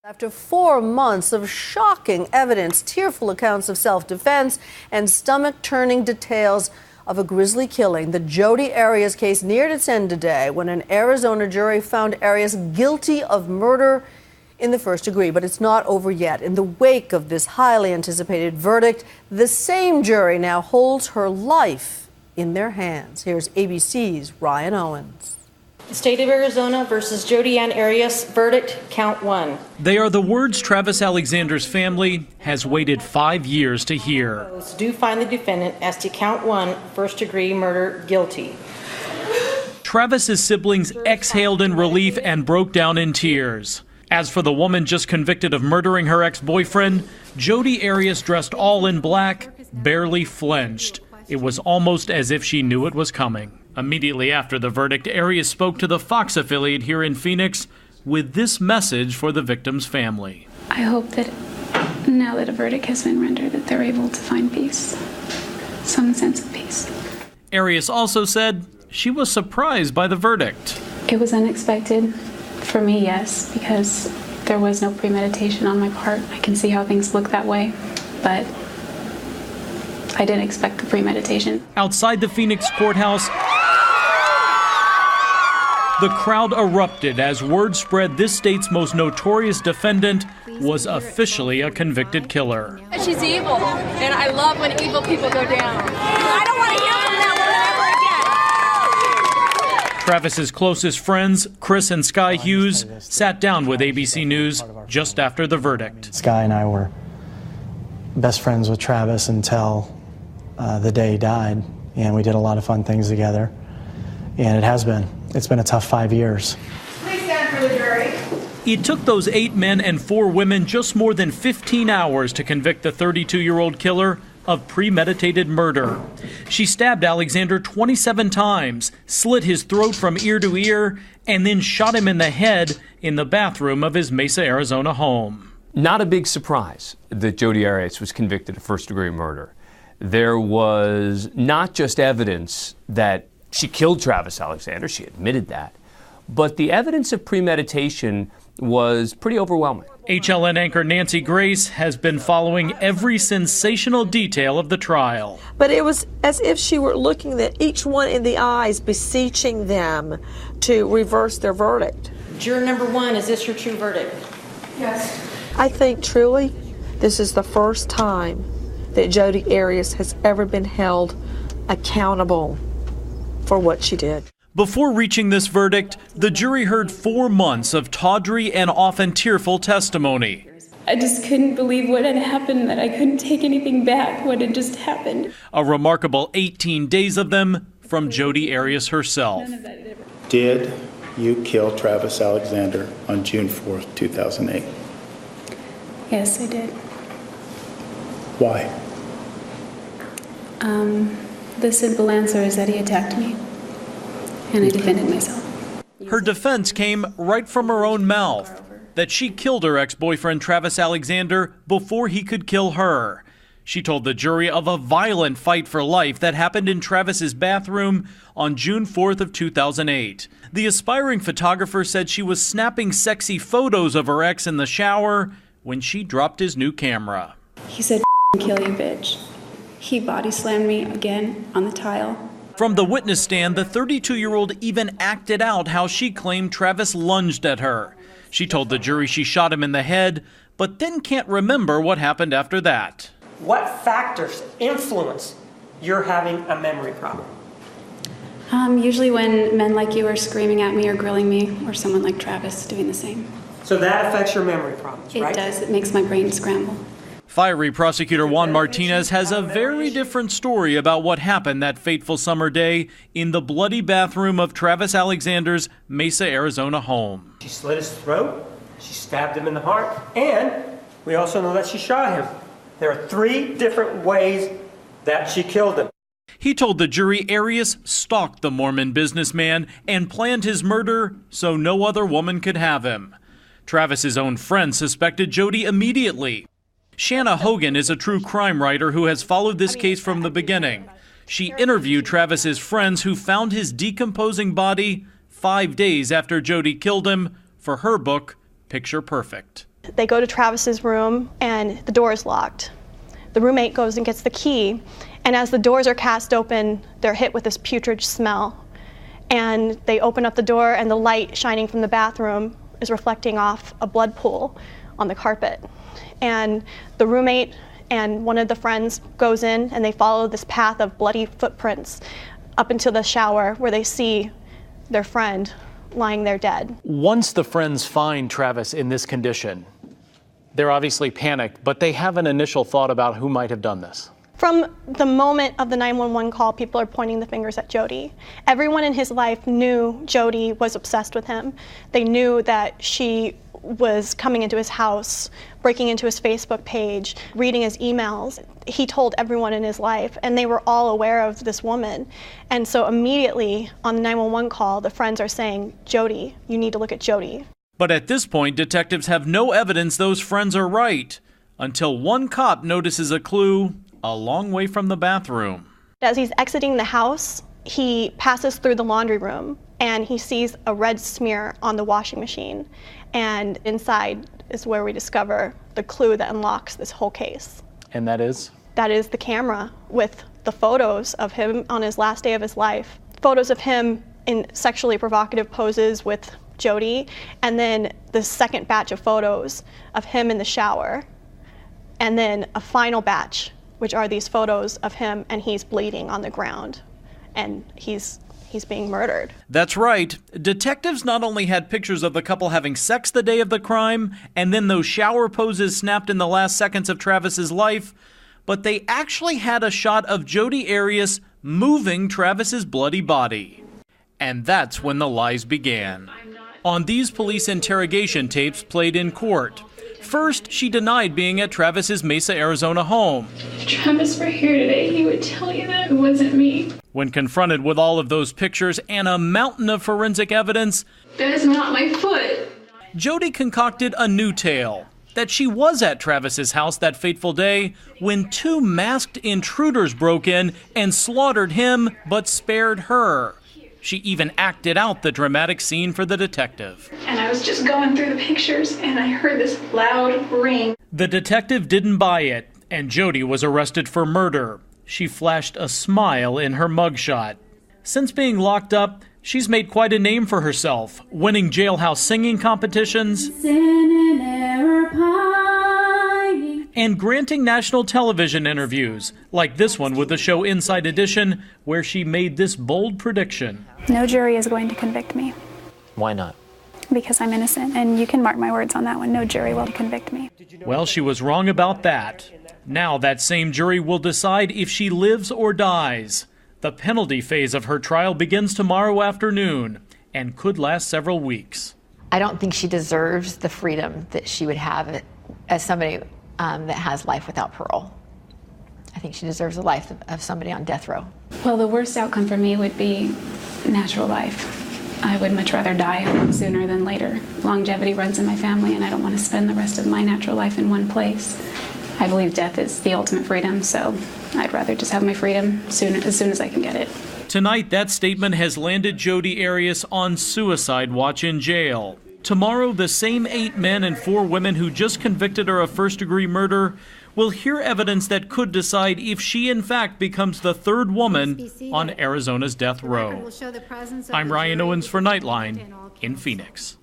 After 4 months of shocking evidence, tearful accounts of self-defense, and stomach-turning details of a grisly killing, the Jodi Arias case neared its end today when an Arizona jury found Arias guilty of murder in the first degree. But it's not over yet. In the wake of this highly anticipated verdict, the same jury now holds her life in their hands. Here's ABC's Ryan Owens. The state of Arizona versus Jodi Ann Arias, verdict, count 1. They are the words Travis Alexander's family has waited 5 years to hear. Do find the defendant as to count 1, first-degree murder, guilty. Travis's siblings exhaled in relief and broke down in tears. As for the woman just convicted of murdering her ex-boyfriend, Jodi Arias, dressed all in black, barely flinched. It was almost as if she knew it was coming. Immediately after the verdict, Arias spoke to the Fox affiliate here in Phoenix with this message for the victim's family. I hope that now that a verdict has been rendered, that they're able to find peace, some sense of peace. Arias also said she was surprised by the verdict. It was unexpected for me, yes, because there was no premeditation on my part. I can see how things look that way, but I didn't expect the premeditation. Outside the Phoenix courthouse, the crowd erupted as word spread this state's most notorious defendant was officially a convicted killer. She's evil, and I love when evil people go down. I don't want to hear from that woman ever again. Travis's closest friends, Chris and Sky Hughes, sat down with ABC News just after the verdict. Sky and I were best friends with Travis until the day he died, and we did a lot of fun things together, and it's been a tough 5 years. Please stand for the jury. It took those 8 men and 4 women just more than 15 hours to convict the 32-year-old killer of premeditated murder. She stabbed Alexander 27 times, slit his throat from ear to ear, and then shot him in the head in the bathroom of his Mesa, Arizona home. Not a big surprise that Jodi Arias was convicted of first-degree murder. There was not just evidence that she killed Travis Alexander, she admitted that, but the evidence of premeditation was pretty overwhelming. HLN anchor Nancy Grace has been following every sensational detail of the trial. But it was as if she were looking at each one in the eyes, beseeching them to reverse their verdict. Juror number 1, is this your true verdict? Yes. I think truly this is the first time that Jodi Arias has ever been held accountable for what she did. Before reaching this verdict, the jury heard 4 months of tawdry and often tearful testimony. I just couldn't believe what had happened, that I couldn't take anything back, what had just happened. A remarkable 18 days of them from Jodi Arias herself. Did you kill Travis Alexander on June 4th, 2008? Yes, I did. Why? The simple answer is that he attacked me, and I defended myself. Her defense came right from her own mouth, that she killed her ex-boyfriend Travis Alexander before he could kill her. She told the jury of a violent fight for life that happened in Travis's bathroom on June 4th of 2008. The aspiring photographer said she was snapping sexy photos of her ex in the shower when she dropped his new camera. He said, "Kill you, bitch." He body slammed me again on the tile. From the witness stand, the 32-year-old even acted out how she claimed Travis lunged at her. She told the jury she shot him in the head, but then can't remember what happened after that. What factors influence your having a memory problem? Usually when men like you are screaming at me or grilling me, or someone like Travis doing the same. So that affects your memory problems, right? It does. It makes my brain scramble. Fiery prosecutor Juan Martinez has a very different story about what happened that fateful summer day in the bloody bathroom of Travis Alexander's Mesa, Arizona home. She slit his throat, she stabbed him in the heart, and we also know that she shot him. There are 3 different ways that she killed him. He told the jury Arias stalked the Mormon businessman and planned his murder so no other woman could have him. Travis's own friend suspected Jodi immediately. Shanna Hogan is a true crime writer who has followed this case from the beginning. She interviewed Travis's friends who found his decomposing body 5 days after Jodi killed him for her book, Picture Perfect. They go to Travis's room and the door is locked. The roommate goes and gets the key, and as the doors are cast open, they're hit with this putrid smell. And they open up the door and the light shining from the bathroom is reflecting off a blood pool on the carpet. And the roommate and one of the friends goes in and they follow this path of bloody footprints up into the shower where they see their friend lying there dead. Once the friends find Travis in this condition, they're obviously panicked, but they have an initial thought about who might have done this. From the moment of the 911 call, people are pointing the fingers at Jodi. Everyone in his life knew Jodi was obsessed with him. They knew that she was coming into his house, breaking into his Facebook page, reading his emails. He told everyone in his life, and they were all aware of this woman. And so immediately on the 911 call, the friends are saying, Jodi, you need to look at Jodi. But at this point, detectives have no evidence those friends are right, until one cop notices a clue a long way from the bathroom. As he's exiting the house, he passes through the laundry room and he sees a red smear on the washing machine. And inside is where we discover the clue that unlocks this whole case. And that is? That is the camera with the photos of him on his last day of his life. Photos of him in sexually provocative poses with Jodi, and then the second batch of photos of him in the shower, and then a final batch, which are these photos of him and he's bleeding on the ground and he's being murdered. That's right. Detectives not only had pictures of the couple having sex the day of the crime and then those shower poses snapped in the last seconds of Travis's life, but they actually had a shot of Jodi Arias moving Travis's bloody body. And that's when the lies began. On these police interrogation tapes played in court, first, she denied being at Travis's Mesa, Arizona home. If Travis were here today, he would tell you that it wasn't me. When confronted with all of those pictures and a mountain of forensic evidence, That is not my foot. Jodi concocted a new tale, that she was at Travis's house that fateful day when two masked intruders broke in and slaughtered him but spared her. She even acted out the dramatic scene for the detective. And I was just going through the pictures and I heard this loud ring. The detective didn't buy it, and Jodi was arrested for murder. She flashed a smile in her mugshot. Since being locked up, she's made quite a name for herself, winning jailhouse singing competitions and granting national television interviews, like this one with the show Inside Edition, where she made this bold prediction. No jury is going to convict me. Why not? Because I'm innocent, and you can mark my words on that one. No jury will convict me. Well, she was wrong about that. Now that same jury will decide if she lives or dies. The penalty phase of her trial begins tomorrow afternoon and could last several weeks. I don't think she deserves the freedom that she would have as somebody that has life without parole. I think she deserves the life of somebody on death row. Well, the worst outcome for me would be natural life. I would much rather die sooner than later. Longevity runs in my family, and I don't want to spend the rest of my natural life in one place. I believe death is the ultimate freedom, so I'd rather just have my freedom as soon as I can get it. Tonight, that statement has landed Jodi Arias on suicide watch in jail. Tomorrow, the same 8 men and 4 women who just convicted her of first-degree murder will hear evidence that could decide if she, in fact, becomes the 3rd woman on Arizona's death row. I'm Ryan Owens for Nightline in Phoenix.